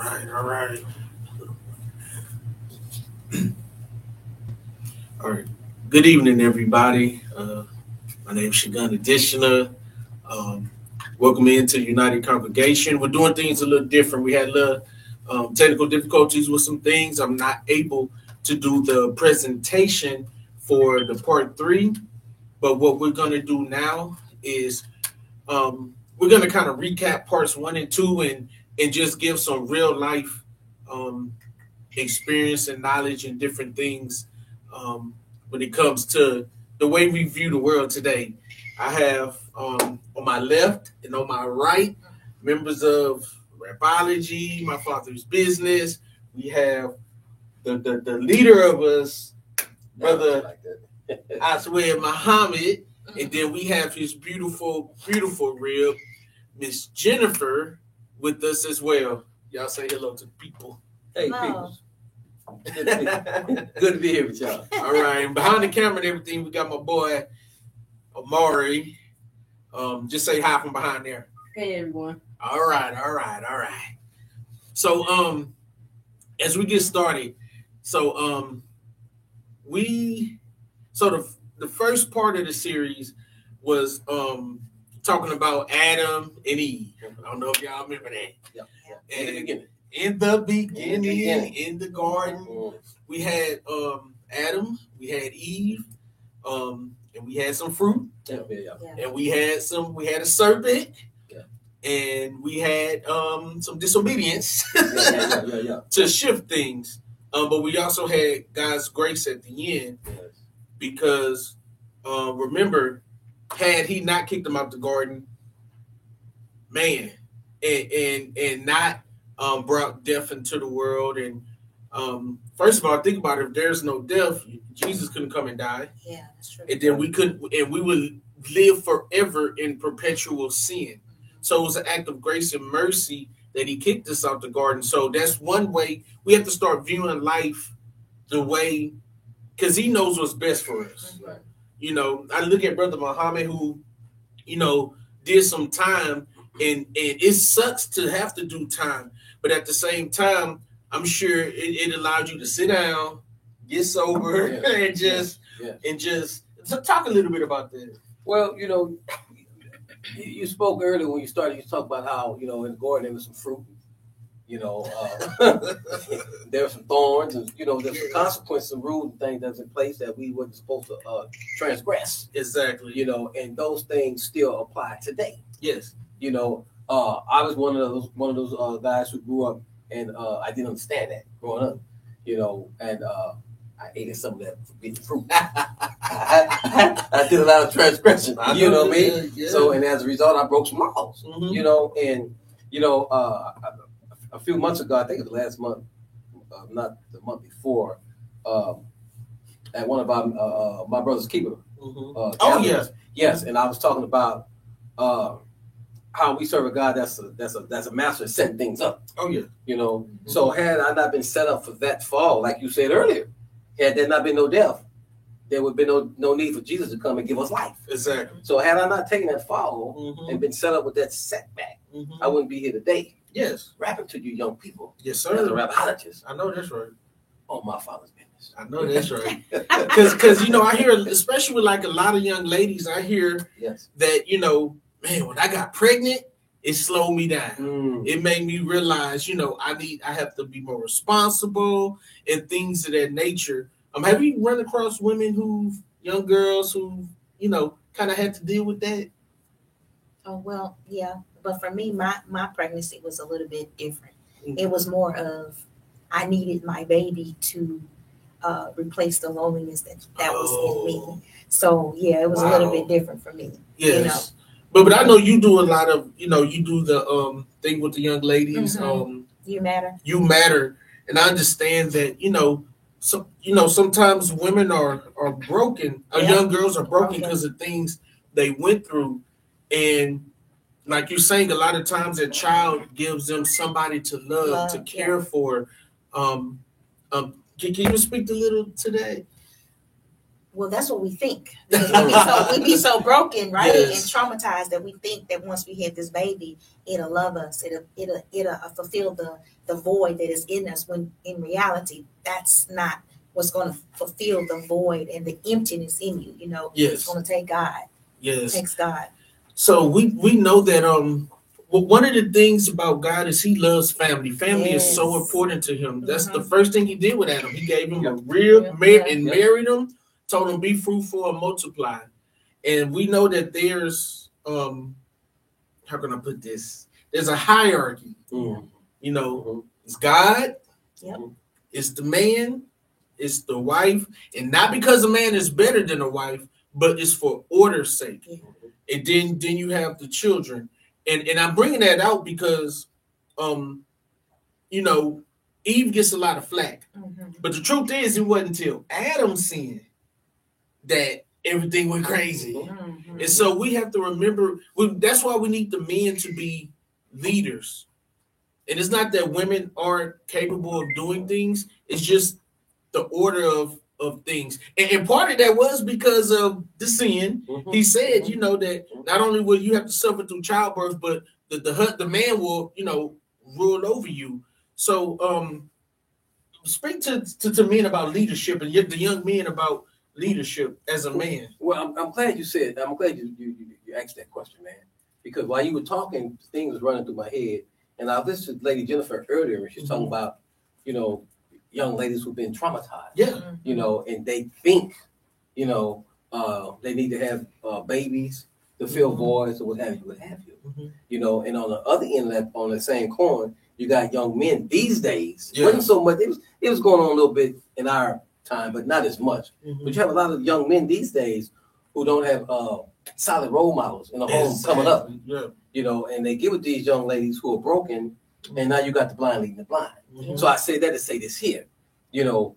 right, all right. All right. Good evening, everybody. My name is Shagun Additioner. Um, Welcome into United Congregation. We're doing things a little different. We had a little technical difficulties with some things. I'm not able to do the presentation for the part three, but what we're going to do now is we're going to kind of recap parts one and two and just give some real life um, experience and knowledge and different things when it comes to the way we view the world today. I have on my left and on my right members of Rapology, my father's business. We have the leader of us, Brother Aswed Muhammad, and then we have his beautiful, beautiful rib, Miss Jennifer, with us as well. Y'all say hello to the people. Hey, people. Good to be here with y'all. All right. And behind the camera and everything, we got my boy Amari. Just say hi from behind there. Hey everyone. All right. So as we get started, the first part of the series was talking about Adam and Eve. I don't know if y'all remember that. Yeah. And in the beginning, in the garden, we had Adam, we had Eve, and we had some fruit, and we had a serpent, and we had some disobedience to shift things. But we also had God's grace at the end, because remember, had He not kicked them out the garden, man, and not brought death into the world. And first of all, think about it. If there's no death, Jesus couldn't come and die. Yeah, that's true. And then we would live forever in perpetual sin. So it was an act of grace and mercy that He kicked us out the garden. So that's one way we have to start viewing life the way, because He knows what's best for us. Right. You know, I look at Brother Muhammad, who, did some time, and it sucks to have to do time. But at the same time, I'm sure it allowed you to sit down, get sober, and just talk a little bit about that. Well, you spoke earlier when you started. You talked about how in the garden there was some fruit. There were some thorns, and there's some consequences, some rules and things that's in place that we wasn't supposed to transgress. Exactly. And those things still apply today. Yes. I was one of those guys who grew up, and I didn't understand that growing up, and I ate some of that forbidden fruit. I did a lot of transgression, you know what I mean? Yeah. So, and as a result, I broke some laws, and a few months ago, I think it was last month, not the month before, at one of my brother's keeper. Yes, and I was talking about how we serve a God that's a master of setting things up. Oh yeah. So had I not been set up for that fall, like you said earlier, had there not been no death, there would be no need for Jesus to come and give us life. Exactly. So had I not taken that fall and been set up with that setback, I wouldn't be here today. Yes. Rapping to you young people. Yes, sir. As a rapologist. I know that's right. On my father's business. I know that's right. Because I hear, especially with like a lot of young ladies, I hear that, man, when I got pregnant, it slowed me down. It made me realize, I have to be more responsible and things of that nature. Have you run across young girls who, kind of had to deal with that? Oh, well, yeah. But for me, my pregnancy was a little bit different. It was more of, I needed my baby to replace the loneliness that was in me. So, yeah, it was a little bit different for me. Yes. But I know you do a lot of, you do the thing with the young ladies. You matter. You matter. And I understand that, sometimes women are broken. Young girls are broken because of things they went through. And like you're saying, a lot of times a child gives them somebody to love, to care for. Can you speak a little to that? Well, that's what we think. Because we be so broken, right? Yes. And traumatized that we think that once we have this baby, it'll love us. It'll fulfill the void that is in us. When in reality, that's not what's going to fulfill the void and the emptiness in you. You know, Yes. it's going to take God. Yes. It takes God. So we know that well, one of the things about God is He loves family. Family is so Yes. important to Him. That's the Mhm. first thing He did with Adam. He gave him a Yep. rib Yep. and Yep. married him. Told him be fruitful and multiply. And we know that there's how can I put this? There's a hierarchy. Mm. You know, Mhm. it's God, Yep. it's the man, it's the wife, and not because a man is better than a wife, but it's for order's sake. Yeah. And then you have the children, and I'm bringing that out because, you know, Eve gets a lot of flack, Mhm. but the truth is, it wasn't until Adam sinned that everything went crazy. Mhm. And so we have to remember, that's why we need the men to be leaders. And it's not that women aren't capable of doing things, it's just the order of things. And part of that was because of the sin. Mhm. He said, you know, that not only will you have to suffer through childbirth, but the man will, you know, rule over you. So speak to men about leadership and the young men about leadership as a man. Well, I'm glad you said. I'm glad you asked that question, man. Because while you were talking, things was running through my head, and I listened to Lady Jennifer earlier, and she's talking about, you know, young ladies who've been traumatized. Yeah. You know, and they think, you know, they need to have babies to fill Mhm. voids or what have you, what have you. Mhm. You know, and on the other end of that, on the same coin, you got young men these days. Yeah. Wasn't so much. It was going on a little bit in our time, but not as much. But you have a lot of young men these days who don't have solid role models in the home coming up. Yeah. You know, and they get with these young ladies who are broken, and now you got the blind leading the blind. Mhm. So I say that to say this here. You know,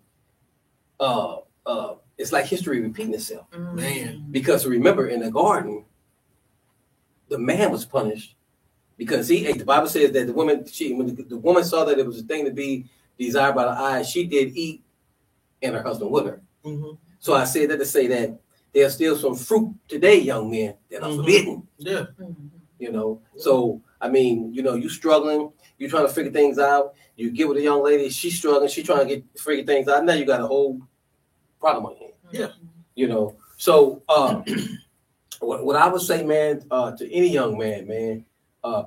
it's like history repeating itself. Man. Because remember, in the garden, the man was punished because he ate. The Bible says that the woman, when the woman saw that it was a thing to be desired by the eyes, she did eat, and her husband with her. Mhm. So I said that to say that there's still some fruit today, young men, that are Mhm. forbidden. Yeah. You know, so I mean, you know, you struggling, you trying to figure things out. You get with a young lady, she's struggling, she's trying to figure things out. Now you got a whole problem on your hands. Yeah. You know, so what I would say, man, to any young man,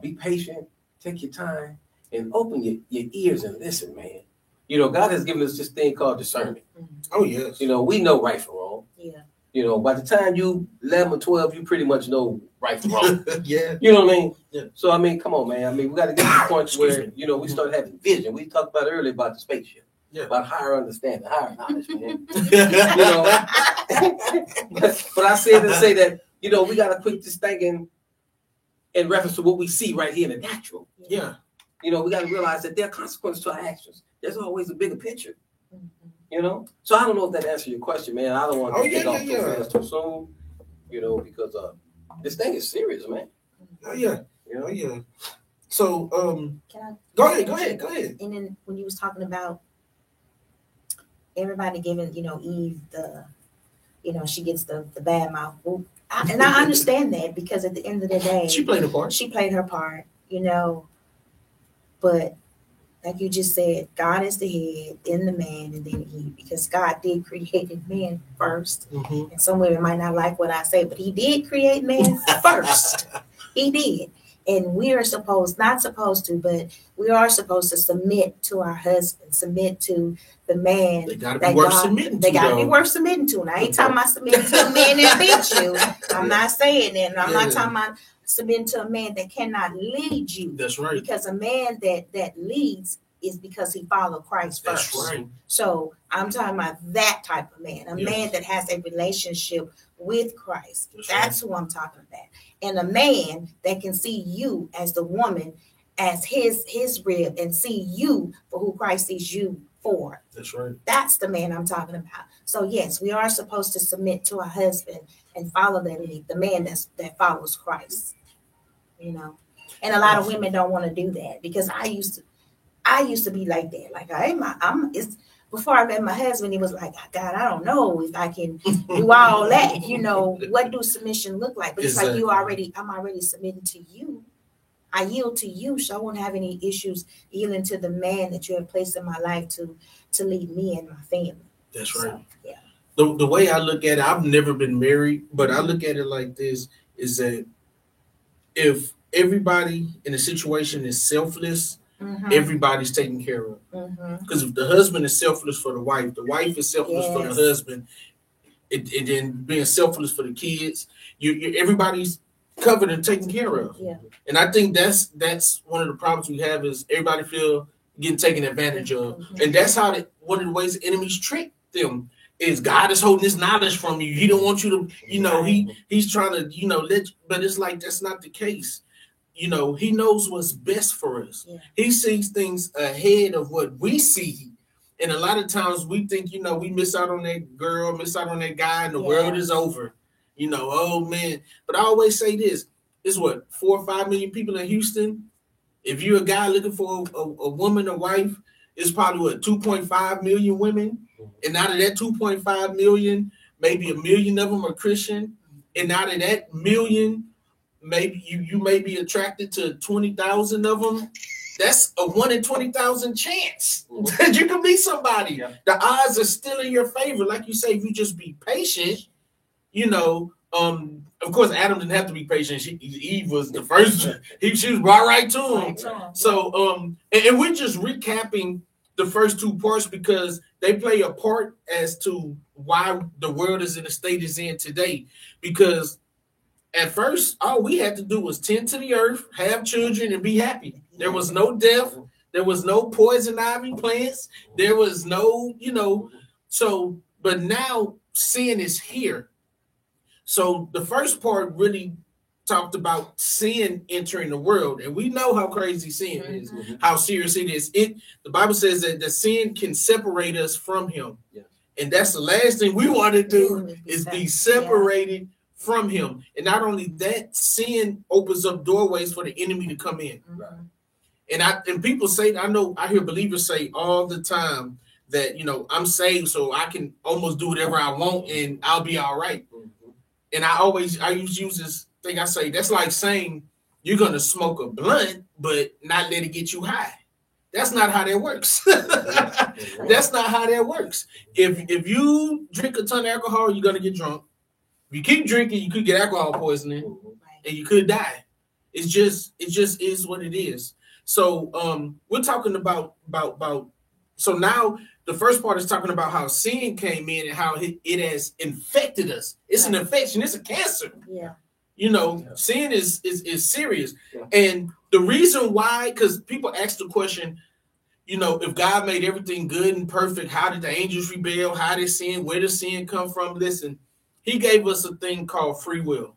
be patient, take your time, and open your ears and listen, man. You know, God has given us this thing called discernment. Oh yes. You know, we know right from wrong. Yeah. You know, by the time you 11 or 12, you pretty much know right from wrong. Yeah. You know what I mean? Yeah. So, I mean, come on, man. I mean, we got to get to the point Excuse where, me. you know, we start having vision. We talked about earlier about the spaceship. Yeah. About higher understanding, higher knowledge, man. Yeah. You know, but I said to say that, you know, we got to quit just thinking in reference to what we see right here in the natural. Yeah. You know, we got to realize that there are consequences to our actions. There's always a bigger picture, you know? So I don't know if that answers your question, man. I don't want to take off too fast too soon, you know, because this thing is serious, man. Oh yeah. You know? Oh yeah. So Can I go ahead. And then when you was talking about everybody giving, Eve she gets the bad mouth. Well, and I understand that because at the end of the day, She played a part. she played her part, but like you just said, God is the head, then the man, and then Eve, because God did create man first. Mm-hmm. And some women might not like what I say, but he did create man first. He did. And we are not supposed to, but we are supposed to submit to our husband, submit to the man. They gotta be worth submitting to. They gotta be worth submitting to. And I ain't talking about submitting to a man that beats you. I'm not saying that. And I'm not talking about submitting to a man that cannot lead you. That's right. Because a man that leads is because he followed Christ first. That's right. So I'm talking about that type of man, a man that has a relationship with Christ. That's who I'm talking about. And a man that can see you as the woman, as his rib, and see you for who Christ sees you for. That's right. That's the man I'm talking about. So yes, we are supposed to submit to our husband and follow that lead, the man that follows Christ. And a lot of women don't want to do that because I used to be like that. Like before I met my husband, he was like, God, I don't know if I can do all that. What do submission look like? But it's like I'm already submitting to you. I yield to you, so I won't have any issues yielding to the man that you have placed in my life to lead me and my family. That's right. So, yeah. The way I look at it, I've never been married, but I look at it like this, is that if everybody in a situation is selfless, everybody's taken care of. Because if the husband is selfless for the wife is selfless for the husband, and then being selfless for the kids, everybody's covered and taken care of. Yeah. And I think that's one of the problems we have, is everybody feel getting taken advantage of. And that's how one of the ways the enemies trick them is God is holding this knowledge from you. He don't want you to, he's trying to, but it's like, that's not the case. He knows what's best for us. Yeah. He sees things ahead of what we see. And a lot of times we think, we miss out on that girl, miss out on that guy, and the world is over. Oh man. But I always say this, it's what, 4 or 5 million people in Houston. If you're a guy looking for a woman, a wife, it's probably what, 2.5 million women. And out of that 2.5 million, maybe 1 million of them are Christian. And out of that million, maybe you may be attracted to 20,000 of them. That's a 1 in 20,000 chance that you can meet somebody. Yeah. The odds are still in your favor. Like you say, if you just be patient, of course, Adam didn't have to be patient. Eve was the first. She was brought right to him. So, and we're just recapping the first 2 parts because they play a part as to why the world is in the state it's in today. Because at first, all we had to do was tend to the earth, have children, and be happy. There was no death. There was no poison ivy plants. There was no, so, but now sin is here. So the first part really talked about sin entering the world. And we know how crazy sin is, how serious it is. The Bible says that the sin can separate us from him. Yeah. And that's the last thing we want to do is be separated from him. And not only that, sin opens up doorways for the enemy to come in. Right. And people say, I hear believers say all the time that, I'm saved, so I can almost do whatever I want and I'll be all right. And I use this thing. I say, that's like saying you're going to smoke a blunt, but not let it get you high. That's not how that works. That's not how that works. If you drink a ton of alcohol, you're going to get drunk. If you keep drinking, you could get alcohol poisoning and you could die. It just is what it is. So we're talking about so now the first part is talking about how sin came in and how it has infected us. It's an infection. It's a cancer. Yeah. Sin is serious. Yeah. And the reason why, because people ask the question, if God made everything good and perfect, how did the angels rebel? How did sin? Where does sin come from? Listen, he gave us a thing called free will.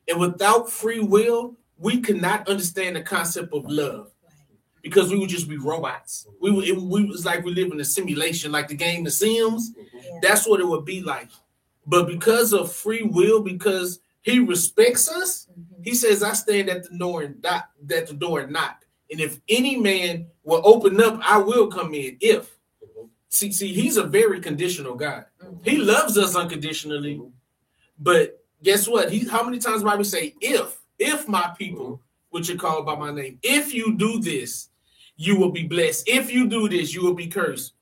And without free will, we could not understand the concept of love. Because we would just be robots. We was like we live in a simulation, like the game The Sims. Yeah. That's what it would be like. But because of free will, because he respects us, he says, I stand at the door and knock. And if any man will open up, I will come in. If. See, he's a very conditional God. He loves us unconditionally. But guess what? How many times the Bible say, if my people, which are called by my name, if you do this, you will be blessed. If you do this, you will be cursed.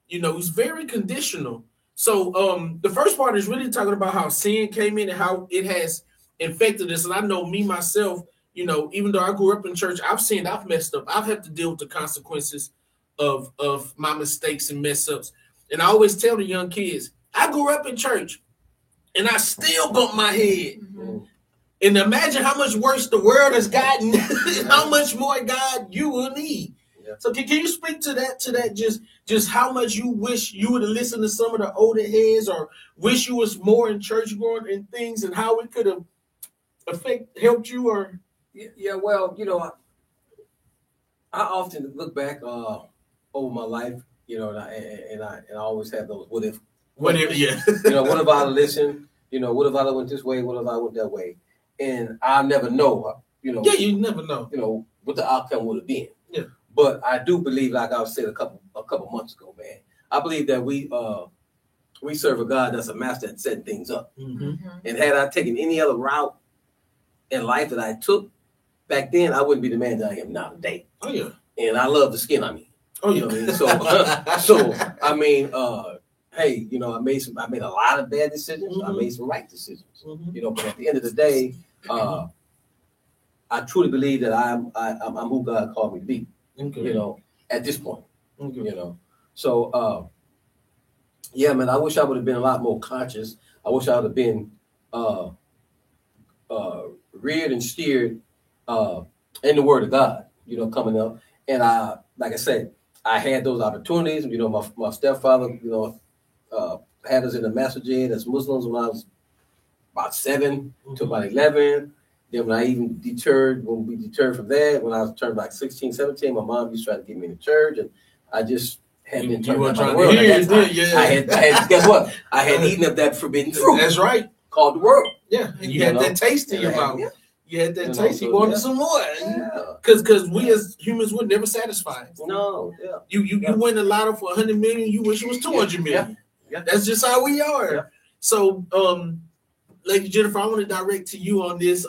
He's very conditional. So the first part is really talking about how sin came in and how it has infected us. And I know me, myself, even though I grew up in church, I've messed up. I've had to deal with the consequences of my mistakes and mess ups. And I always tell the young kids, I grew up in church and I still bump my head. And imagine how much worse the world has gotten, how much more God you will need. Yeah. So can you speak to that, just how much you wish you would have listened to some of the older heads or wish you was more in church going and things and how it could have helped you or? Yeah, well, I often look back over my life, and I always have those what if, yeah. What if I listened? What if I went this way? What if I went that way? And I'll never know, Yeah, you never know. What the outcome would have been. Yeah. But I do believe, like I said a couple months ago, man, I believe that we serve a God that's a master at setting things up. Mm-hmm. And had I taken any other route in life that I took back then, I wouldn't be the man that I am now today. Oh yeah. And I love the skin on me. Oh You yeah. know what I mean? So I mean, hey, you know, I made a lot of bad decisions. I made some right decisions. Mhm. You know, but at the end of the day, I truly believe that I'm who God called me to be. Okay. You know, at this point. Okay. You know, so yeah, man, I wish I would have been a lot more conscious. I wish I would have been reared and steered in the Word of God. You know, coming up, and like I said, I had those opportunities. You know, my stepfather, you know, had us in the masjid as Muslims when I was about 7 to about 11. Then when we deterred from that, when I was turned like 16, 17, my mom used to try to get me in the church, and I just had been turned by the world. I had guess what? I had eaten of that forbidden fruit. That's right. Called the world. Yeah, and you had that taste in your mouth. Yeah. You had that You know, taste. You so, wanted yeah. some more. Yeah. Because we as humans would never satisfy. No, yeah. You win the lotto for 100 million. You wish it was 200 million. Yeah. That's just how we are. Yeah. So, Lady Jennifer, I want to direct to you on this.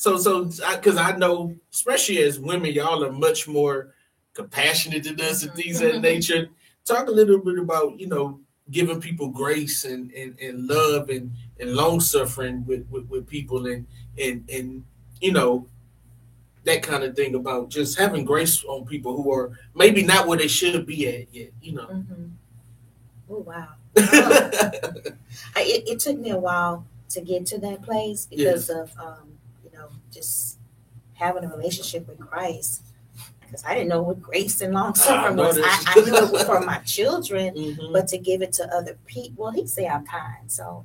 Because I know, especially as women, y'all are much more compassionate than us and things of that nature. Talk a little bit about, you know, giving people grace and love and long suffering with people and you know, that kind of thing about just having grace on people who are maybe not where they should be at yet, you know. Mm-hmm. Oh wow. It took me a while to get to that place because of you know, just having a relationship with Christ. Because I didn't know what grace and long suffering was. I knew it was for my children, but to give it to other people, well, he say I'm kind, so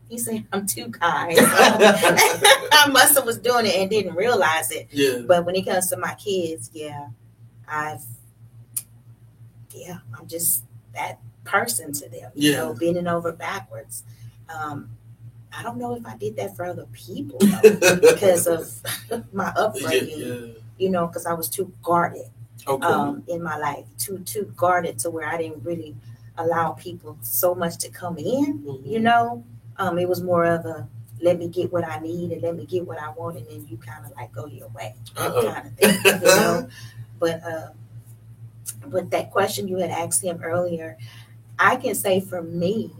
he said I'm too kind. So I must have was doing it and didn't realize it. Yeah. But when it comes to my kids, I'm just that person to them. You know, bending over backwards. I don't know if I did that for other people though, because of my upbringing. Yeah. You know, because I was too guarded in my life, too guarded to where I didn't really allow people so much to come in. You know, it was more of a let me get what I need and let me get what I want, and then you kind of like go your way kind of thing. You know, but that question you had asked him earlier, I can say for me,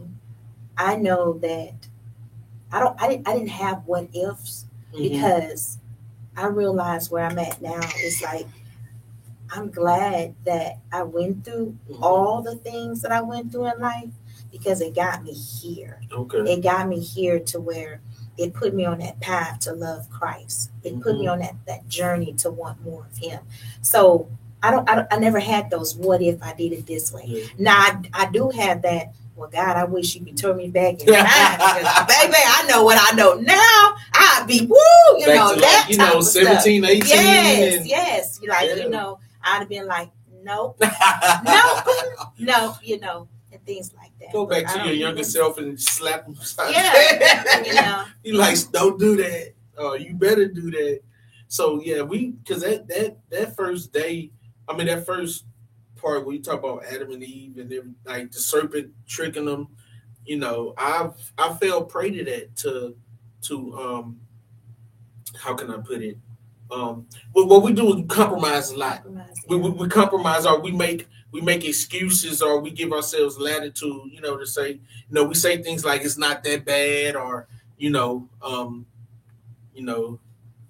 I know that I didn't have what ifs because I realize where I'm at now is like, I'm glad that I went through all the things that I went through in life because it got me here. Okay. It got me here to where it put me on that path to love Christ. It put me on that journey to want more of him. So I never had those what if I did it this way. Yeah. Now I do have that. Well, God, I wish you could turn me back in time. Baby, I know what I know now. I'd be woo, you back know, to that like, you type know, of 17, stuff. 18. Yes. Like, you know, I'd have been like, nope, no, you know, and things like that. Go back to your younger self and slap him. Yeah, you know. He like, don't do that. You better do that. So yeah, because that first day, I mean that first part where you talk about Adam and Eve and then like the serpent tricking them, you know, I fell prey to that to how can I put it? What we do is compromise a lot. We compromise, or we make excuses, or we give ourselves latitude, you know, to say, you know, we say things like it's not that bad, or you know,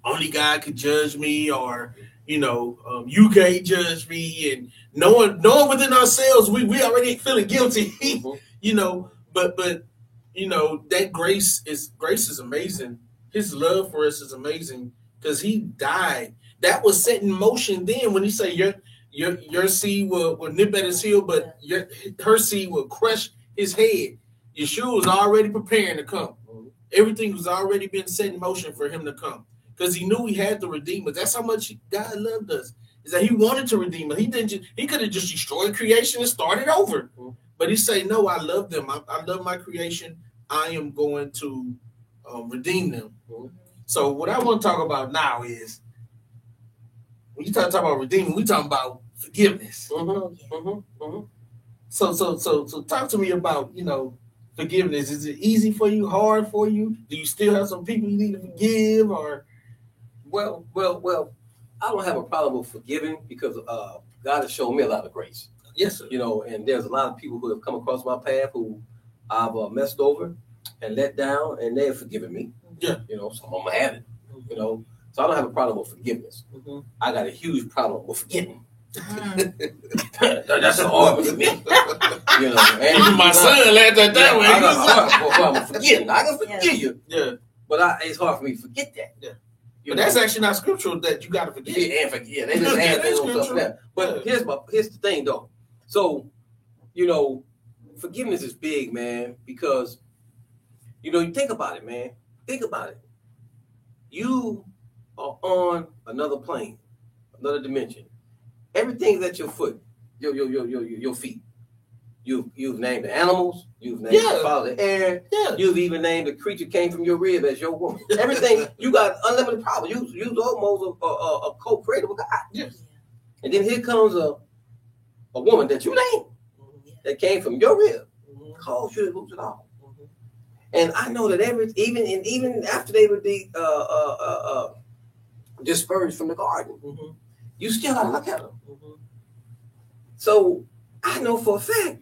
only God could judge me, or you know, you can't judge me, and knowing within ourselves we already feeling guilty, you know, but you know that grace is amazing. His love for us is amazing because he died. That was set in motion then when he said your seed will nip at his heel, but her seed will crush his head. Yeshua was already preparing to come. Everything was already been set in motion for him to come because he knew he had to redeem us. That's how much God loved us. Is that he wanted to redeem us. He could have just destroyed creation and started over. But he said, no, I love them. I love my creation. I am going to redeem them. So what I want to talk about now is when you talk about redeeming, we talking about forgiveness. Oh, yeah. So talk to me about, forgiveness. Is it easy for you, hard for you? Do you still have some people you need to forgive, or? Well, I don't have a problem with forgiving because God has shown me a lot of grace. Yes, sir. And there's a lot of people who have come across my path who I've messed over and let down, and they have forgiven me. Yeah. So I'm gonna have it. So I don't have a problem with forgiveness. Mm-hmm. I got a huge problem with forgetting. Mm. That's a hard one for me. And Even my son laughed at that way. I got a hard problem forgetting. I can forgive you, Yeah. but it's hard for me to forget that. Yeah. But that's actually not scriptural that you got to forget. Yeah, and forget. They just add things on stuff there. But here's the thing though. So, forgiveness is big, man, because you think about it, man. Think about it. You are on another plane, another dimension. Everything's at your foot, your feet. You've named the animals. You've named the fowl of the air. Yeah. You've even named the creature came from your rib as your woman. Everything you got unlimited power. You almost a co-creator with God. Yes. And then here comes a woman that you named that came from your rib. Caused you to lose it all. And I know that even after they would be dispersed from the garden, you still gotta look at them. So I know for a fact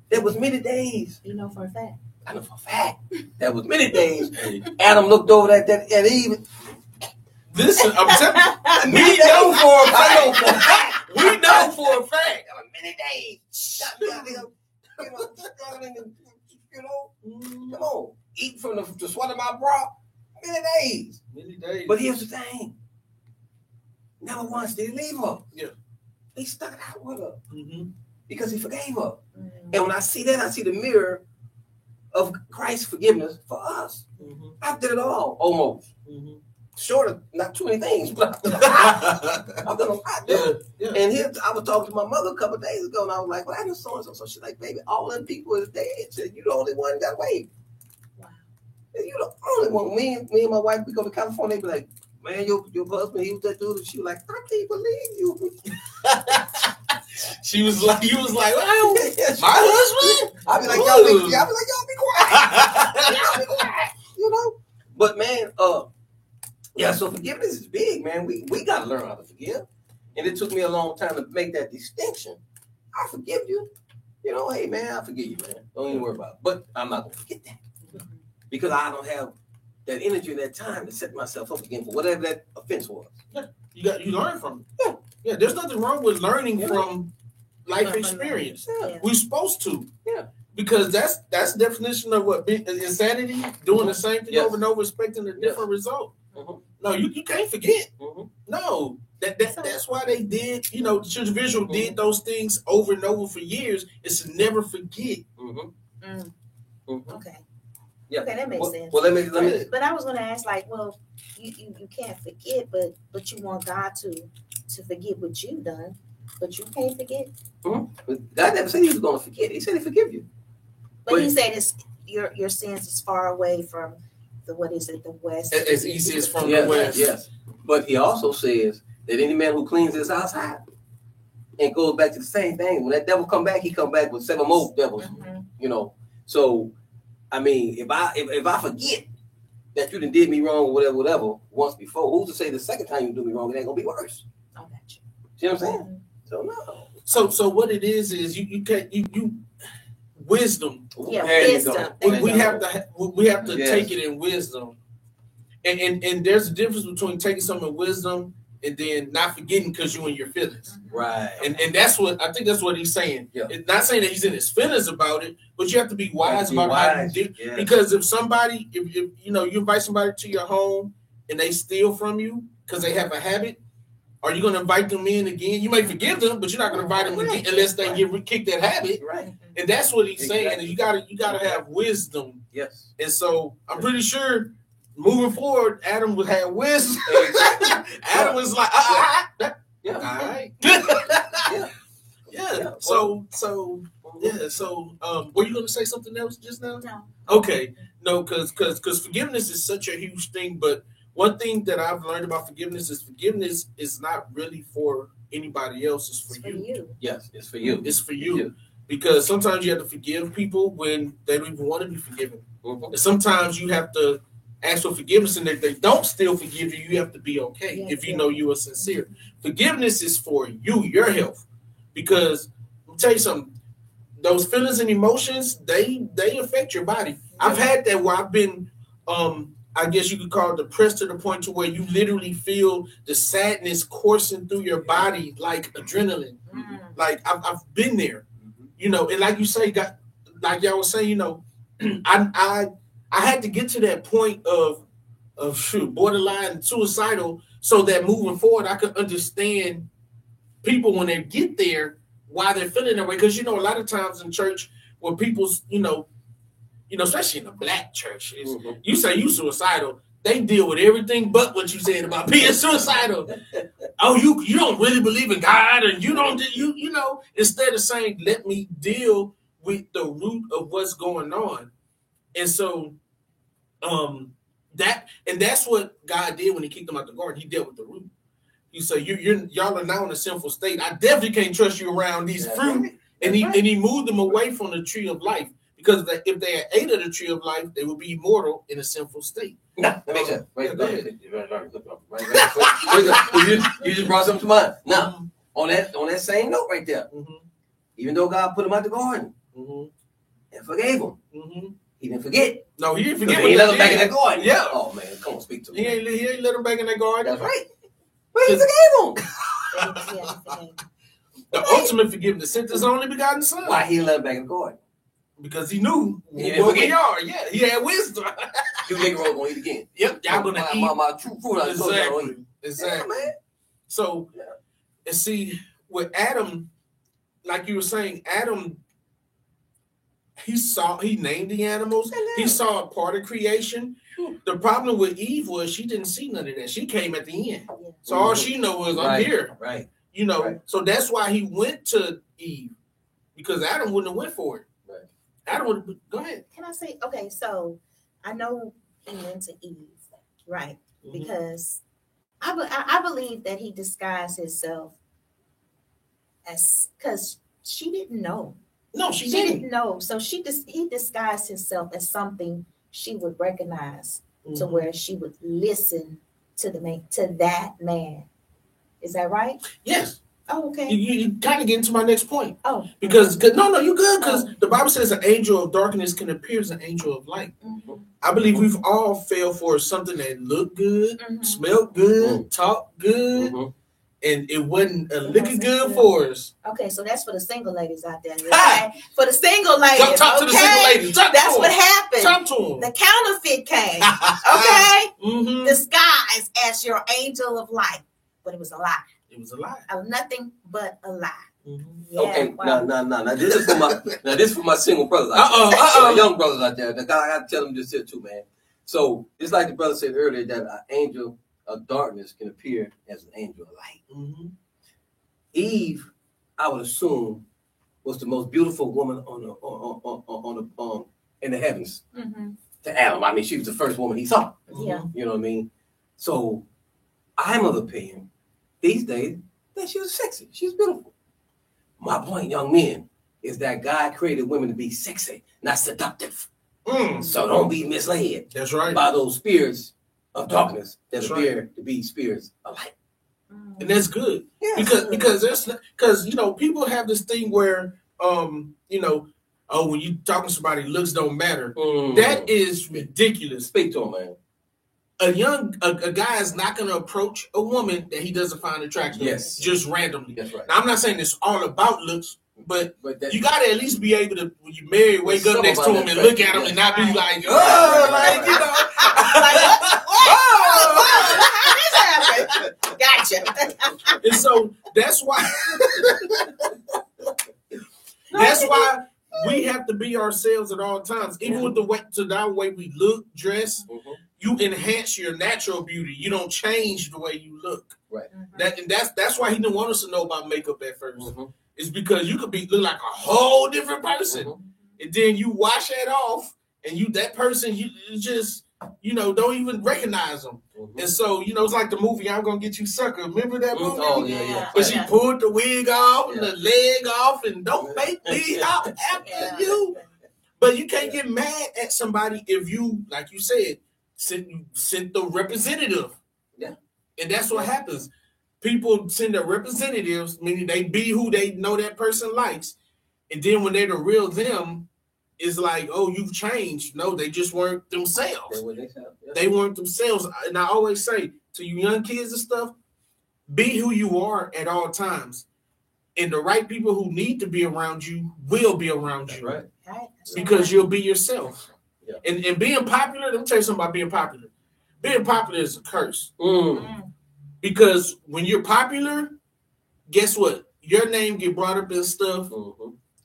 there was many days. You know for a fact. I know for a fact there was many days. Adam looked over at Eve. Listen, I'm telling you, We know for a fact. we know for a fact. There were many days. Struggling and come on, eat from the sweat of my brow. Many days. Many days. But here's the thing. Never once did he leave her. Yeah. He stuck it out with her Mm-hmm. because he forgave her. Mm. And when I see that, I see the mirror of Christ's forgiveness for us. Mm-hmm. I did it all, almost. Mm-hmm. Short of not too many things, but I've done a lot. Yeah. And here, I was talking to my mother a couple of days ago, and I was like, well, I just so-and-so. So she's like, baby, all them people is dead. She said, you the only one got away. Wow. You the only one. Me and my wife, we go to California, they be like, man, your husband, he was that dude. And she was like, I can't believe you. You was like, well, my husband? I be like, Ooh. y'all be quiet. Y'all be quiet. But man, so forgiveness is big, man. We gotta learn how to forgive. And it took me a long time to make that distinction. I forgive you. Hey man, I forgive you, man. Don't even worry about it. But I'm not gonna forget that. Because I don't have that energy and that time to set myself up again for whatever that offense was. You learn from it. Yeah, there's nothing wrong with learning from life experience. Yeah. We're supposed to. Yeah. Because that's the definition of what insanity, doing the same thing over and over, expecting a different result. Mhm. No, you can't forget. Mhm. No. That's why they did, the children of Israel did those things over and over for years, is to never forget. Mm-hmm. Mm. Mm-hmm. Okay. Yeah. Okay, that makes sense. Well, let me. But I was going to ask, like, well, you can't forget, but you want God to forget what you've done, but you can't forget. Mm-hmm. God never said he was going to forget. He said he forgive you. But he said it's your sins is far away from the west. As easy as from Yes, the west. yes. But he also says that any man who cleans his house out and goes back to the same thing, when that devil come back, he come back with 7 more devils. Mm-hmm. So I mean, if I forget that you done did me wrong or whatever once before, who's to say the second time you do me wrong it ain't gonna be worse? I got you. See what I'm saying? Mm-hmm. So no. So what it is you can't you wisdom. Yeah, There you wisdom. go. We have to Yes. take it in wisdom, and there's a difference between taking something in wisdom and then not forgetting because you're in your feelings. Right. And that's what I think. That's what he's saying. Yeah. It's not saying that he's in his feelings about it, but you have to be wise about how you do. Yeah. Because if you invite somebody to your home and they steal from you because they have a habit, are you going to invite them in again? You may forgive them, but you're not going to invite them again unless they kick that habit. Right. And that's what he's saying. Exactly. And you gotta have wisdom. Yes. And so I'm pretty sure moving forward, Adam would have wisdom. Adam was like, Yeah. all right. Yeah. Yeah. So were you gonna say something else just now? No. Okay. No, because forgiveness is such a huge thing, but one thing that I've learned about forgiveness is not really for anybody else. It's for It's for you. you. Yes, it's for you. It's for you. Because sometimes you have to forgive people when they don't even want to be forgiven. And sometimes you have to ask for forgiveness, and if they don't still forgive you, you have to be okay Yes, if you yes. know you are sincere. Forgiveness is for you, your health. Because let me tell you something, those feelings and emotions, they affect your body. I've had that where I've been I guess you could call it depressed to the point to where you literally feel the sadness coursing through your body like adrenaline. Mm. Like I've been there, Mhm. you know, and like you say, like y'all was saying, you know, I had to get to that point of borderline suicidal, so that moving forward I could understand people when they get there why they're feeling that way. Because you know, a lot of times in church when people's especially in a black church, is Mhm. you say you suicidal, they deal with everything but what you said about being suicidal. Oh, you don't really believe in God, and you don't you know, instead of saying let me deal with the root of what's going on. And so that's what God did when he kicked them out the garden. He dealt with the root. He said, y'all are now in a sinful state. I definitely can't trust you around these That's fruit. right. And That's he moved them away from the tree of life. Because if they had ate of the tree of life, they would be immortal in a sinful state. Nah, that makes sense. Yeah, go ahead. You just brought something to mind. Now, Mhm, on that same note right there, mhm, even though God put him out the garden mhm, and forgave him, mhm. he didn't forget. No, he didn't Because forget he what let they him back in did. that garden. Yeah. Oh man, come on, speak to me. He ain't let them back in that garden. That's right. But he forgave him. Yeah. The ultimate forgiveness sent his only begotten son. Why he let him back in the garden? Because he knew He didn't what we forget. are. Yeah, he had wisdom. You nigga gonna eat again. Yep, y'all gonna eat. my true fruit. I told y'all gonna eat. Exactly. Yeah, man. So, and see, with Adam, like you were saying, Adam, he named the animals. He saw a part of creation. The problem with Eve was she didn't see none of that. She came at the end. So all she know was I'm Right. here. Right. You know, Right. so that's why he went to Eve, because Adam wouldn't have went for it. Right. Adam would have, go ahead. Can I say, okay, so I know he went to Eve, right? Mhm. Because I believe that he disguised himself as, because she didn't know. No, she She didn't. didn't know. So he disguised himself as something she would recognize, to Mhm. where she would listen to that man. Is that right? Yes. Oh, okay. You kind of get into my next point. Oh, Because no, you good. Because Oh. the Bible says an angel of darkness can appear as an angel of light. Mhm. I believe we've all fell for something that looked good, Mhm. smelled good, talked good, Mhm. and it wasn't a It lick of wasn't good good. for us. Okay, so that's for the single ladies out there. Ha! Okay? For the single ladies. Talk to the single okay? ladies. Talk That's to what them. happened. Talk to them. The counterfeit came. Okay? Mhm. Disguised as your angel of light. But it was a lie. It was a lie. Nothing but a lie. Mhm. Yeah, Okay, wow. now this is for my single brothers out Uh-oh, there. uh-oh. My young brothers out there. I gotta tell them this here too, man. So it's like the brother said earlier that an angel of darkness can appear as an angel of light. Mhm. Eve, I would assume, was the most beautiful woman in the heavens Mm-hmm. to Adam. I mean, she was the first woman he saw. Yeah. You know what I mean? So I'm of the opinion these days that she was sexy. She was beautiful. My point, young men, is that God created women to be sexy, not seductive. Mm. So don't be misled That's right. by those spirits of darkness that That's appear to be spirits of light. And that's good. Yeah. Because you know, people have this thing where when you talking to somebody, looks don't matter. That is ridiculous. Speak to him, man. A guy is not going to approach a woman that he doesn't find attractive, Yes. just randomly. That's right. Now, I'm not saying it's all about looks, but that, you got to at least be able to, when you marry, wake up some next to about him and that look at him fact, and not be yes. like, Right. like, you know. How this happened? Gotcha. And so that's why we have to be ourselves at all times, even with the way we look, dress. Mhm. You enhance your natural beauty. You don't change the way you look. Right. That's why he didn't want us to know about makeup at 1st. Mhm. It's because you could look like a whole different person, Mhm. and then you wash that off, and that person you just don't even recognize them. And so, it's like the movie "I'm Gonna Get You, Sucker." Remember that movie? Oh yeah. But she pulled the wig off and the leg off, and don't make me out after you. But you can't get mad at somebody if you, like you said, sent the representative. Yeah. And that's what happens. People send their representatives, meaning they be who they know that person likes. And then when they're the real them, it's like, oh, you've changed. No, they just weren't themselves. They weren't themselves. And I always say to you young kids and stuff, be who you are at all times. And the right people who need to be around you will be around you. Right. Because you'll be yourself. Yeah. And being popular, let me tell you something about being popular. Being popular is a curse. Because when you're popular, guess what? Your name get brought up and stuff.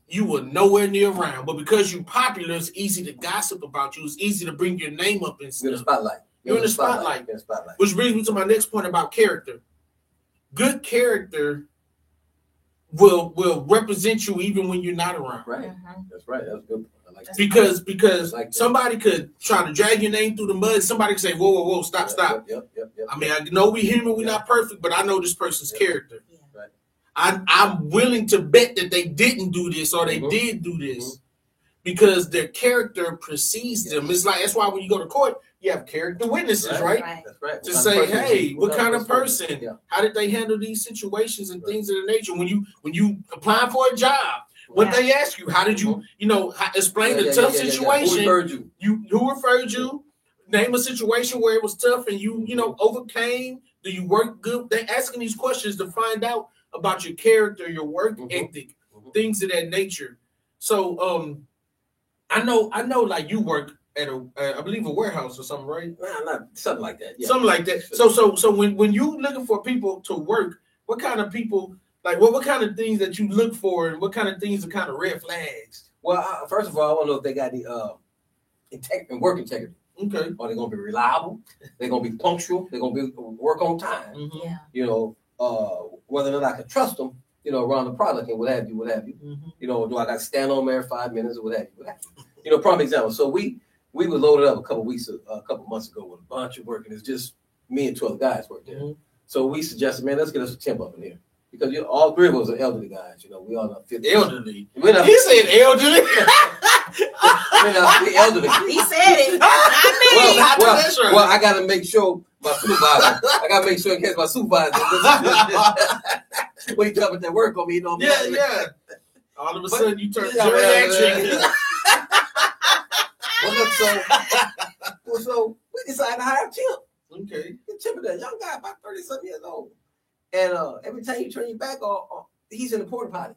You were nowhere near around. But because you're popular, it's easy to gossip about you. It's easy to bring your name up and stuff. You're in the spotlight. You're in the spotlight. Which brings me to my next point about character. Good character will represent you even when you're not around. Right. That's right. That's good. I like that. Because somebody could try to drag your name through the mud. Somebody could say, whoa, stop. Yep. I mean, I know we human, we're not perfect, but I know this person's character. Right. I'm willing to bet that they didn't do this or they did do this because their character precedes them. It's like, that's why when you go to court, you have character witnesses, right? That's right. To say, hey, what kind of person? Yeah. How did they handle these situations and things of the nature? When you apply for a job, what they ask you, how did you, explain a tough situation? Who referred you? Who referred you? Name a situation where it was tough and you overcame. Do you work good? They're asking these questions to find out about your character, your work ethic, things of that nature. So, I know, like you work at I believe a warehouse or something, right? Not something like that. Yeah. Something like that. So when you looking for people to work, what kind of people, like what kind of things that you look for, and what kind of things are kind of red flags? Well, first of all, I want to know if they got the work integrity. Okay. Are they going to be reliable? They're going to be punctual. They're going to be work on time. Yeah. Whether or not I can trust them, around the product and what have you. Do I got to stand on there 5 minutes or what have you? Prime example. So we were loaded up a couple months ago with a bunch of work, and it's just me and 2 other guys work there. So we suggested, man, let's get us a temp up in here. Because all 3 of us are elderly guys, we all not 50. Elderly. He said elderly. The elderly. He said it. Well, I got to make sure my supervisor. I got to make sure in case my supervisor. When you talk about that work on me, Yeah. All of a sudden, you turn geriatric. So we decided to hire a temp. Okay. The temp is that young guy, about 30-something years old. And every time you turn your back on, he's in the porta potty.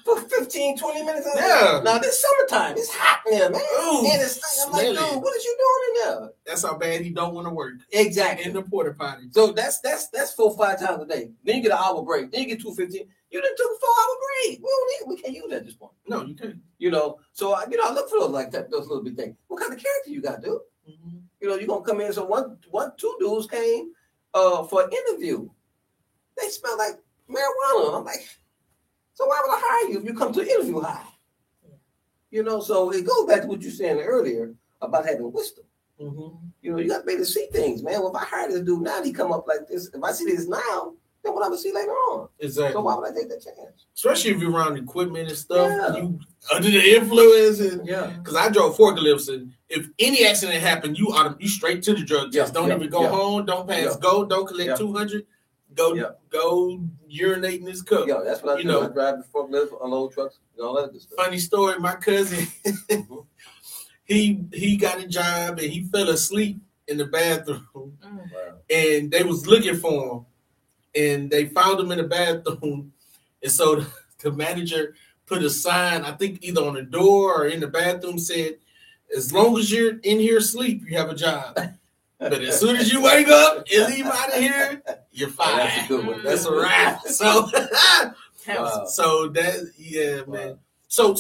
for 15, 20 minutes. Yeah. Now, this summertime. It's hot in there, man. Ooh, and I'm like, dude, what is you doing in there? That's how bad he don't want to work. Exactly. In the porta potty. So that's 4 or 5 times a day. Then you get an hour break. Then you get 2:15. You done took a 4-hour break. We can't use that at this point. No, you can't. So I look for those like that, those little big things. What kind of character you got, dude? You're gonna come in. So 2 dudes came for an interview. They smell like marijuana. I'm like, so why would I hire you if you come to an interview high? So it goes back to what you were saying earlier about having wisdom. You got to be able to see things, man. Well, if I hire this dude now, he come up like this. If I see this now, then what I'm gonna see later on. Exactly. So why would I take that chance? Especially if you're around equipment and stuff. Yeah. You under the influence, and because I drove forklifts, and if any accident happened, you straight to the drug test. Don't even go home. Don't pass go. Don't collect 200. Go urinate in this cup. Yeah, that's what I do. I drive the forklift, unload trucks, and all that good stuff. Funny story. My cousin, he got a job and he fell asleep in the bathroom, and they was looking for him. And they found him in the bathroom. And so the manager put a sign, I think either on the door or in the bathroom, said, as long as you're in here asleep, you have a job. But as soon as you wake up and leave out of here, you're fired. That's a good one. That's a wrap. So, so that, man. So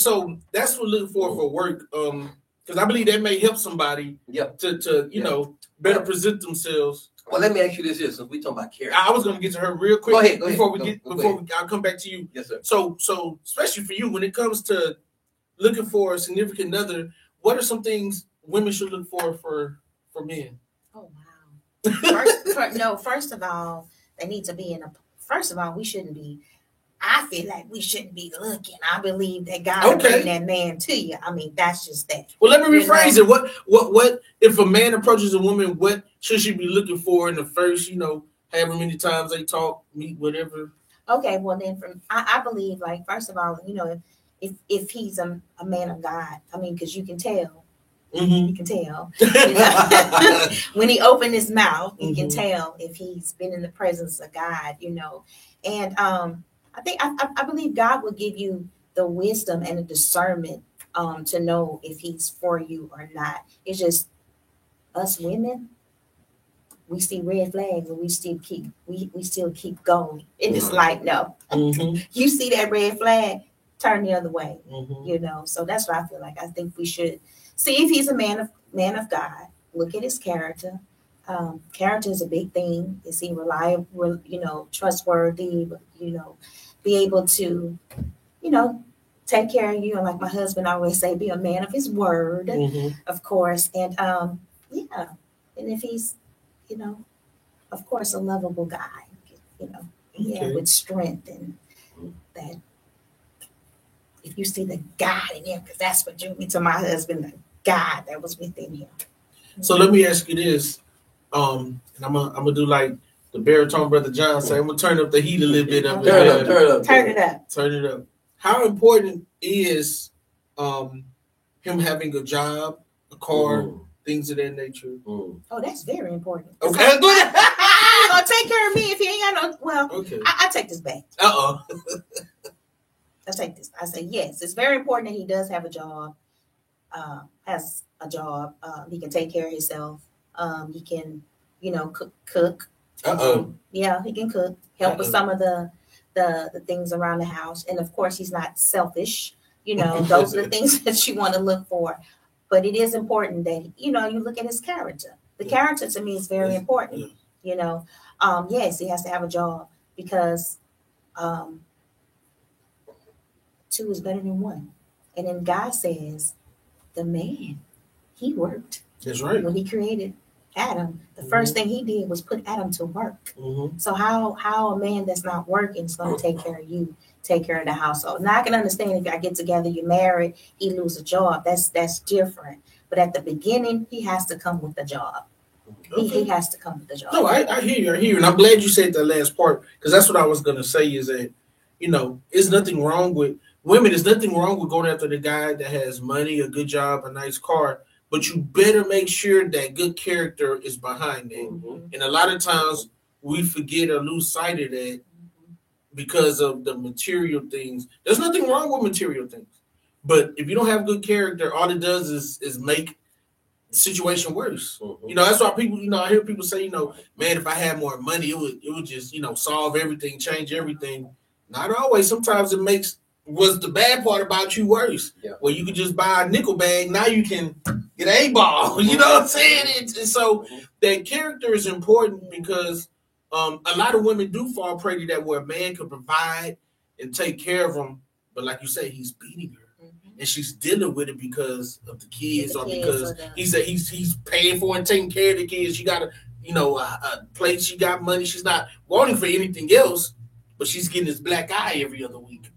that's what we're looking for work. Because I believe that may help somebody to better present themselves. Well, let me ask you this here, since we talking about character. I was going to get to her real quick. Go ahead. I'll come back to you. Yes, sir. So especially for you, when it comes to looking for a significant other, what are some things women should look for men? Oh wow. First of all, they need to be in a. First of all, we shouldn't be. I feel like we shouldn't be looking. I believe that God will bring that man to you. I mean, that's just that. Well, let me rephrase it. What if a man approaches a woman? What should she be looking for in the first? However many times they talk, meet, whatever. Okay, well then, I believe, like, first of all, if he's a man of God, I mean, because you can tell. Mm-hmm. You can tell when he opened his mouth. You can tell if he's been in the presence of God. And I believe God will give you the wisdom and the discernment to know if he's for you or not. It's just us women. We see red flags and we still keep going. And it's like, no, you see that red flag, turn the other way. So that's what I feel like. I think we should see if he's a man of God. Look at his character. Character is a big thing. Is he reliable? Trustworthy? Be able to, take care of you. And like my husband always say, be a man of his word, of course. And and if he's, of course, a lovable guy, with strength, and that if you see the God in him, because that's what drew me to my husband, the God that was within him. So let me ask you this, and I'm gonna do like the baritone brother John say. I'm gonna turn up the heat a little bit. Turn it up. How important is him having a job, a car, things of that nature? Oh, that's very important. Okay, good. He's gonna take care of me if he ain't got no. Well, okay. I take this back. I take this. I say yes. It's very important that he does have a job. Has a job. He can take care of himself. He can, cook. Yeah, he can cook. Help with some of the things around the house, and of course, he's not selfish. Those are the things that you want to look for. But it is important that you look at his character. The character to me is very important. Yes, he has to have a job because two is better than one. And then God says, the man, he worked. That's right. When he created Adam, the first thing he did was put Adam to work. So how a man that's not working is going to take care of you, take care of the household? Now I can understand if y'all get together, you're married, he lose a job. That's different. But at the beginning, he has to come with the job. Okay. He has to come with the job. No, I hear you. And I'm glad you said that last part, because that's what I was going to say is that, there's nothing wrong with women. There's nothing wrong with going after the guy that has money, a good job, a nice car. But you better make sure that good character is behind it. And a lot of times we forget or lose sight of that because of the material things. There's nothing wrong with material things. But if you don't have good character, all it does is make the situation worse. That's why people, I hear people say, man, if I had more money, it would just, solve everything, change everything. Not always. Sometimes it makes what's the bad part about you worse. Yeah. Well, you could just buy a nickel bag. Now you can get a ball. You know what I'm saying? And so that character is important because a lot of women do fall prey to that where a man could provide and take care of them. But like you say, he's beating her. And she's dealing with it because of the kids or because he's paying for and taking care of the kids. She got a place. She got money. She's not wanting for anything else, but she's getting this black eye every other week.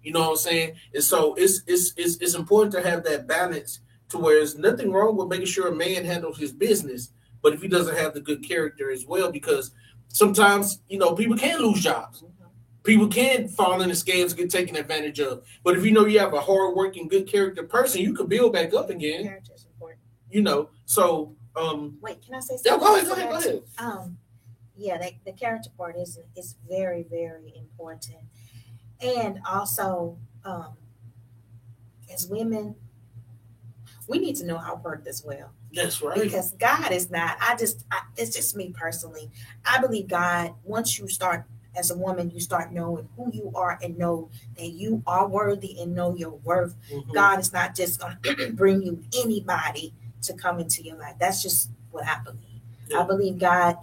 You know what I'm saying? And so it's important to have that balance to where there's nothing wrong with making sure a man handles his business, but if he doesn't have the good character as well, because sometimes, people can lose jobs. People can fall in the scales, get taken advantage of. But if you have a hard-working, good character person, you could build back up again. Character is important. So wait, can I say something? Yeah, go ahead. The character part is very, very important. And also, as women, we need to know our worth as well. That's right. Because God is not, it's just me personally. I believe God, once you start, as a woman, you start knowing who you are and know that you are worthy and know your worth. God is not just going to bring you anybody to come into your life. That's just what I believe. Yeah. I believe God,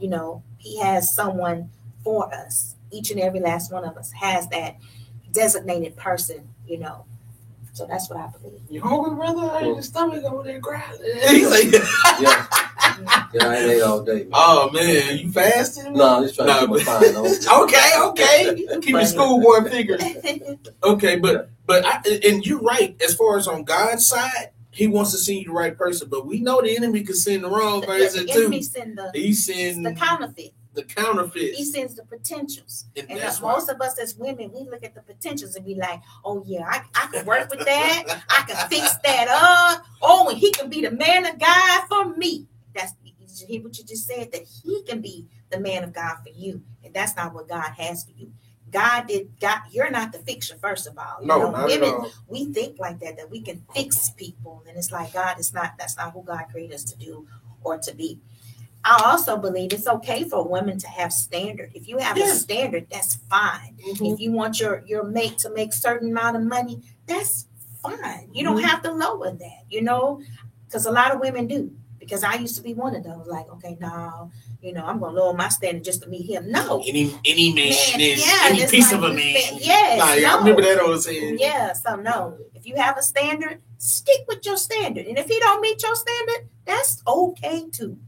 he has someone for us. Each and every last one of us has that designated person, So that's what I believe. You hungry, brother? I ain't the stomach over there growling. He's like, Yeah, I ain't ate all day. Man. oh man, you fasting? No, I'm just trying to keep my fine. Okay. Keep your schoolboy figure. Okay, but and you're right. As far as on God's side, He wants to send you the right person, but we know the enemy can send the wrong person The too. enemy send He sends the counterfeit. the counterfeit. He sends the potentials. And that's most of us as women, we look at the potentials and be like, oh yeah, I can work with that. I can fix that up. Oh, and he can be the man of God for me. That's what you just said, that he can be the man of God for you. And that's not what God has for you. God, you're not the fixer, first of all. No, not women, at all. we think like that we can fix people. And it's like, that's not who God created us to do or to be. I also believe it's okay for women to have standard. If you have a standard, that's fine. Mm-hmm. If you want your mate to make certain amount of money, that's fine. You don't have to lower that, because a lot of women do. Because I used to be one of those, like, okay, no, I'm going to lower my standard just to meet him. No. Any man is yeah, any piece like, of a man. Yes. Nah, I remember that old saying. Yeah, so no. If you have a standard, stick with your standard. And if he don't meet your standard, that's okay too.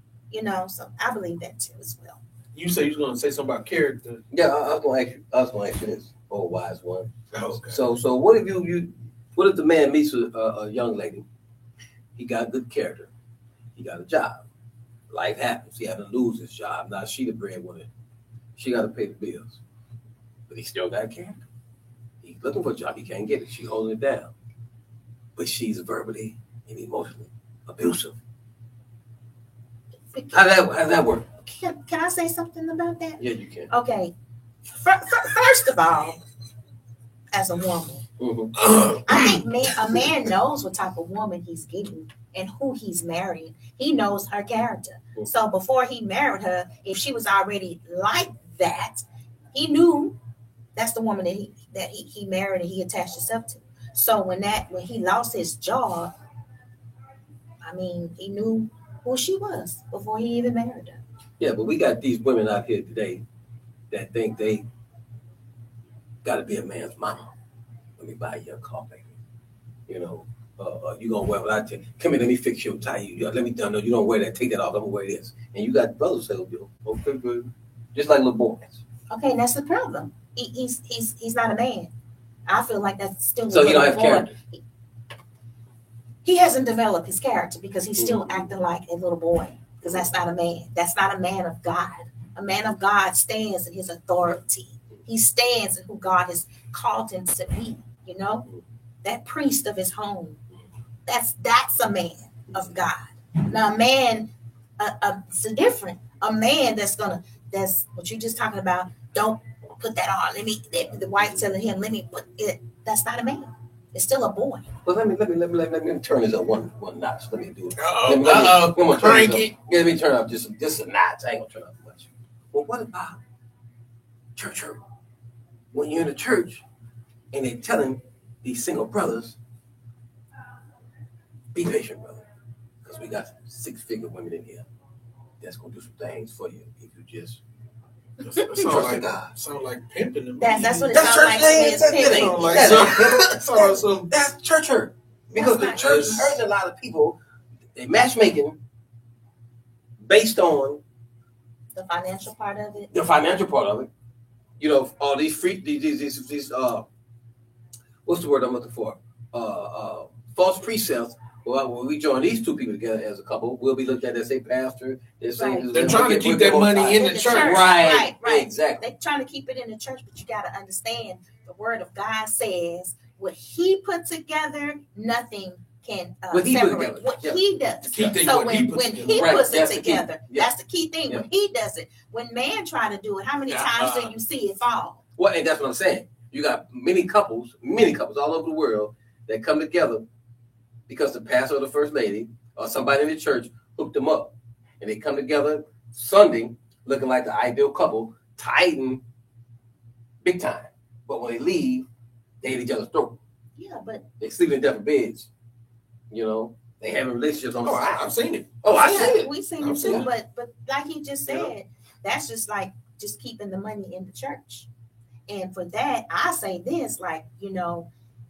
So I believe that too as well. You say you was going to say something about character. Yeah, I was going to ask you this, oh wise one. Oh, okay. So what if what if the man meets a young lady? He got good character. He got a job. Life happens. He had to lose his job. Now she the breadwinner. She got to pay the bills. But he still got character. He's looking for a job. He can't get it. She's holding it down. But she's verbally and emotionally abusive. How that work? Can I say something about that? Yeah, you can. Okay. First of all, as a woman, I think a man knows what type of woman he's getting and who he's marrying. He knows her character. So before he married her, if she was already like that, he knew that's the woman that he married and he attached himself to. So when he lost his job, he knew who she was before he even married her. Yeah, but we got these women out here today that think they got to be a man's mama. Let me buy you a car, baby. You gonna wear what I tell you. Come here, let me fix your tie. Let me no, you don't wear that. Take that off. I'm gonna wear this. And you got brothers say, okay, good. Just like little boys. Okay, that's the problem. He's not a man. I feel like that's still. So he don't have character. He hasn't developed his character because he's still acting like a little boy. Because that's not a man. That's not a man of God. A man of God stands in his authority. He stands in who God has called him to be. That priest of his home. That's a man of God. Now, a man, it's different. A man that's what you're just talking about. Don't put that on. The wife telling him, let me put it. That's not a man. It's still a boy. Well, let me turn this up one notch. Let me do it. Let me turn up just a notch. I ain't gonna turn up much. Well, what about church hurt? When you're in the church and they're telling these single brothers, be patient, brother, because we got 6-figure women in here that's gonna do some things for you if you just. Sound like pimping. That's what it sounds like. That's church hurt. Because the church is hurting a lot of people. They matchmaking based on the financial part of it. The financial part of it. All these these what's the word I'm looking for? False precepts. Well, when we join these two people together as a couple, we'll be looked at as a pastor. They're trying to keep that money in the church. Right. Exactly. They're trying to keep it in the church, but you got to understand the word of God says what he put together, nothing can separate what he does. So when he puts it together, that's the key thing. When he does it, when man try to do it, how many times do you see it fall? Well, and that's what I'm saying. You got many couples all over the world that come together because the pastor or the first lady or somebody in the church hooked them up. And they come together Sunday looking like the ideal couple, tithing big time. But when they leave, they hit each other's throat. Yeah, but they sleep in different beds. They having relationships on the side. I've seen it. I've seen it. We've seen it too. But like he just said, that's just like just keeping the money in the church. And for that, I say this,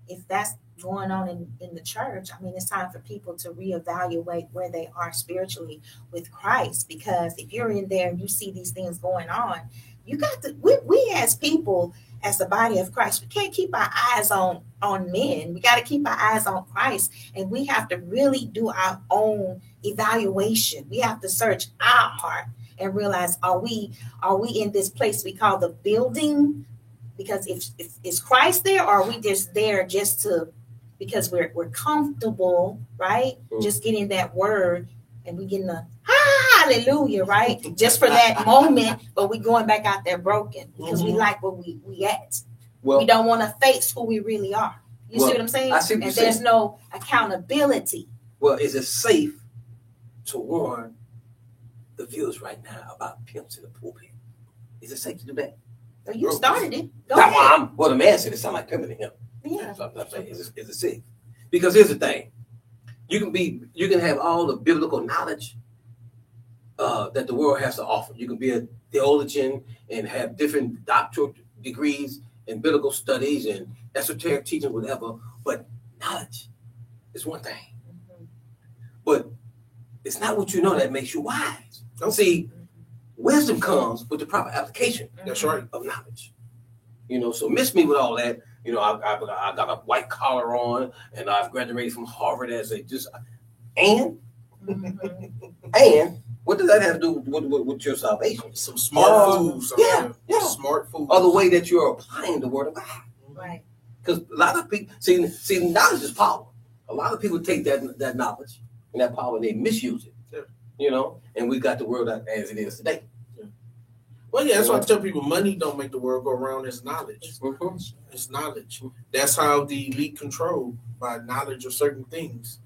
if that's going on in the church, I mean, it's time for people to reevaluate where they are spiritually with Christ. Because if you're in there and you see these things going on, you got to, we as people, as the body of Christ, we can't keep our eyes on men. We got to keep our eyes on Christ, and we have to really do our own evaluation. We have to search our heart and realize, are we in this place we call the building? Because if is Christ there, or are we just there just to, because we're comfortable, right? Just getting that word, and we getting the hallelujah, right? Just for that moment, but we going back out there broken because we like where we at. Well, we don't want to face who we really are. You see what I'm saying? I see what and you're there's saying. No accountability. Well, is it safe to warn the viewers right now about pimps in the pulpit? Is it safe to do that? Well, you started it. Go ahead. Well, the man said it sounded like pimping to him. Yeah. So I'm saying, is it safe? Because here's the thing: you can have all the biblical knowledge that the world has to offer. You can be a theologian and have different doctoral degrees in biblical studies and esoteric teaching, whatever. But knowledge is one thing. Mm-hmm. But it's not what you know that makes you wise. See, wisdom comes with the proper application. That's right. Of knowledge. So miss me with all that. I got a white collar on, and I've graduated from Harvard and what does that have to do with your salvation? Some smart foods. Yeah. Smart foods. Or the way that you're applying the word of God. Right. Because a lot of people see knowledge is power. A lot of people take that knowledge and that power and they misuse it. Yeah. And we got the world as it is today. Well, yeah, that's why I tell people money don't make the world go around. It's knowledge. Mm-hmm. It's knowledge. That's how the elite control, by knowledge of certain things.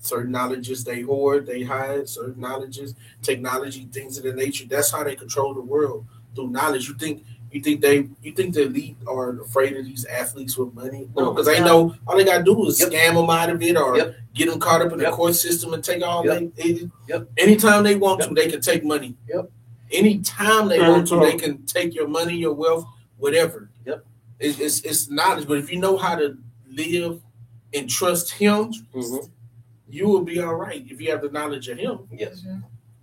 Certain knowledges they hoard, they hide. Certain knowledges, technology, things of the nature. That's how they control the world, through knowledge. You think the elite are afraid of these athletes with money? No, because they know all they gotta do is scam them out of it, or get them caught up in the court system and take all anytime they want to, they can take money. Anytime they want to, they can take your money, your wealth, whatever. It's knowledge. But if you know how to live and trust Him, you will be all right if you have the knowledge of Him. Yes.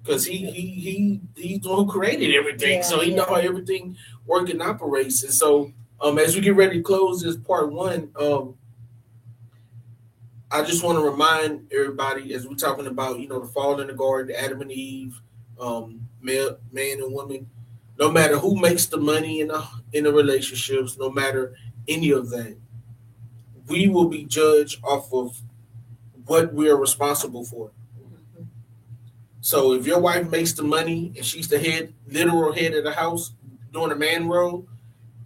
Because he's the one who created everything, so He know how everything works and operates. And so, as we get ready to close this part one, I just want to remind everybody, as we're talking about, the fall in the garden, Adam and Eve, man and woman, no matter who makes the money in the relationships, no matter any of that, we will be judged off of what we are responsible for. So if your wife makes the money and she's the literal head of the house doing a man role,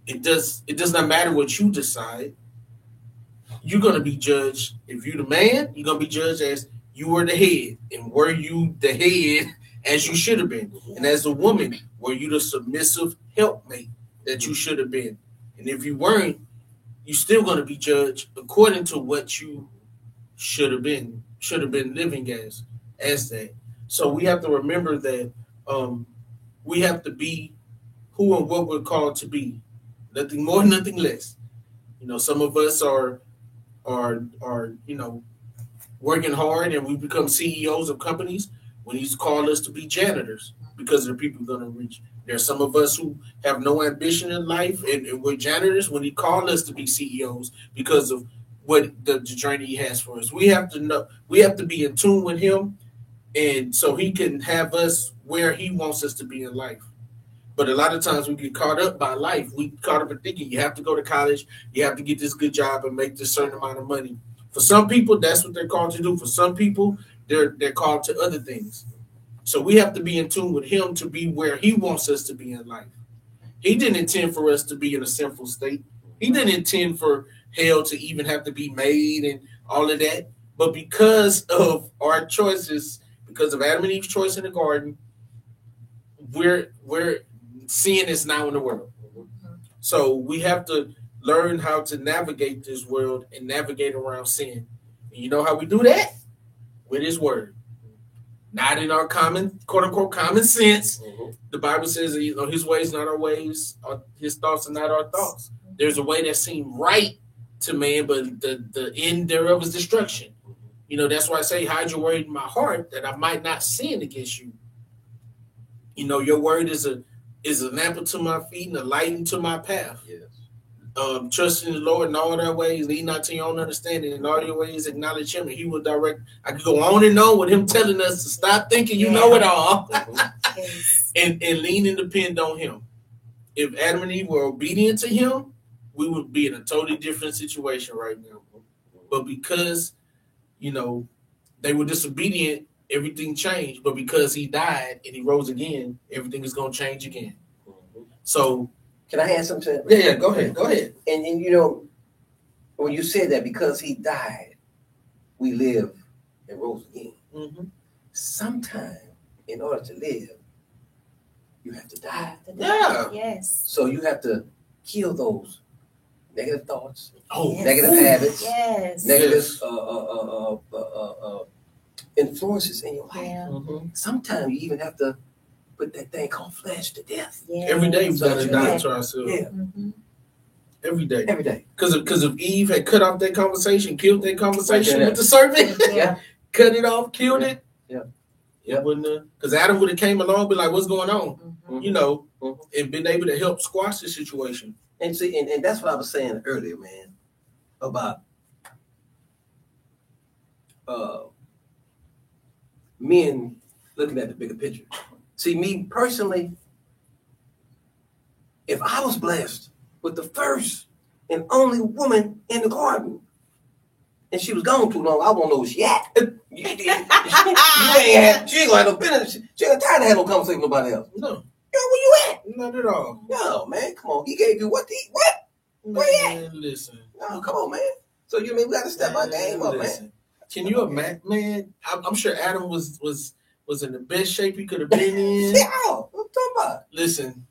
it does not matter what you decide. You're going to be judged. If you're the man, you're going to be judged as you were the head. And were you the head as you should have been? And as a woman, were you the submissive helpmate that you should have been? And if you weren't, you're still going to be judged according to what you should have been living as that. So we have to remember that we have to be who and what we're called to be. Nothing more, nothing less. Some of us are working hard and we become CEOs of companies when He's called us to be janitors because of the people we're going to reach. There's some of us who have no ambition in life and we're janitors when He called us to be CEOs because of what the journey He has for us. We have to know, we have to be in tune with Him, and so He can have us where He wants us to be in life. But a lot of times we get caught up by life. We caught up in thinking you have to go to college, you have to get this good job and make this certain amount of money. For some people, that's what they're called to do. For some people, they're called to other things. So we have to be in tune with Him to be where He wants us to be in life. He didn't intend for us to be in a sinful state. He didn't intend for hell to even have to be made and all of that. But because of our choices, because of Adam and Eve's choice in the garden, we're sin is now in the world. So we have to learn how to navigate this world and navigate around sin. And you know how we do that? With His word. Not in our common, quote unquote, common sense. The Bible says, His ways not our ways, His thoughts are not our thoughts. There's a way that seems right to man, but the end thereof is destruction. You know, that's why I say, hide your word in my heart that I might not sin against you. You know, your word is a lamp unto my feet and a light unto my path. Yes. Trust in the Lord in all their ways, lean not to your own understanding. In all your ways, acknowledge Him, and He will direct. I could go on and on with Him telling us to stop thinking you know it all, Yes. and lean and depend on Him. If Adam and Eve were obedient to Him, we would be in a totally different situation right now. But because, you know, they were disobedient, everything changed. But because He died and He rose again, everything is going to change again. So, can I add something to that? Yeah, go ahead. And you know, when you said that because He died, we live and rose again. Mm-hmm. Sometime, in order to live, you have to die. Yeah. Yes. So you have to kill those negative thoughts, Yes. negative habits, Yes. negative influences in your life. Yeah. Mm-hmm. Sometimes you even have to put that thing called flesh to death. Yeah. Every day we got to die Yeah. to ourselves. Yeah, Mm-hmm. Every day. every day. Because if Eve had cut off that conversation, killed that conversation Right there. with the serpent, Yeah. cut it off, killed it. Yeah. It wouldn't have. Because Adam would have came along, be like, "What's going on?" Mm-hmm. You know, Mhm. and been able to help squash the situation. And see, and that's what I was saying earlier, man, about men looking at the bigger picture. See, me personally, if I was blessed with the first and only woman in the garden, and she was gone too long, I won't know where she at. She ain't gonna have no business. She ain't tired to have no conversation with nobody else. No, Yo, where you at? not at all. No, man, come on. He gave you what to eat. What? Where you at? Man, listen. No, come on, man. So you mean we got to step our game up, man? Listen. Can you imagine, man? I'm sure Adam was in the best shape he could have been in. Yeah, what I'm talking about? Listen,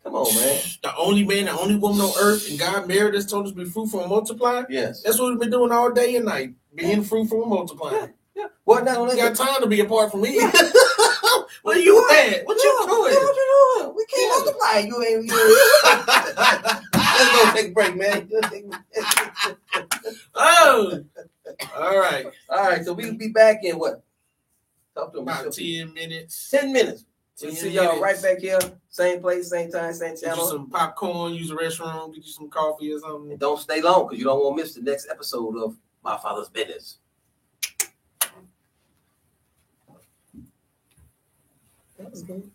Come on, man. the only man, the only woman on earth, and God married us, told us to be fruitful and multiply. Yes. That's what we've been doing all day and night, being fruitful and multiplying. Yeah. Well, not only You got that. time to be apart from me. Where you at? What you What doing? you doing? We can't Yeah. multiply. You ain't. Let's go take a break, man. Oh, all right. All right, so we'll be back in what? Talk to About them. 10 minutes. 10 minutes. We'll 10 see y'all minutes. right back here. Same place, same time, same Get you channel. some popcorn, use the restroom, get you some coffee or something. And don't stay long because you don't want to miss the next episode of My Father's Business. That was good.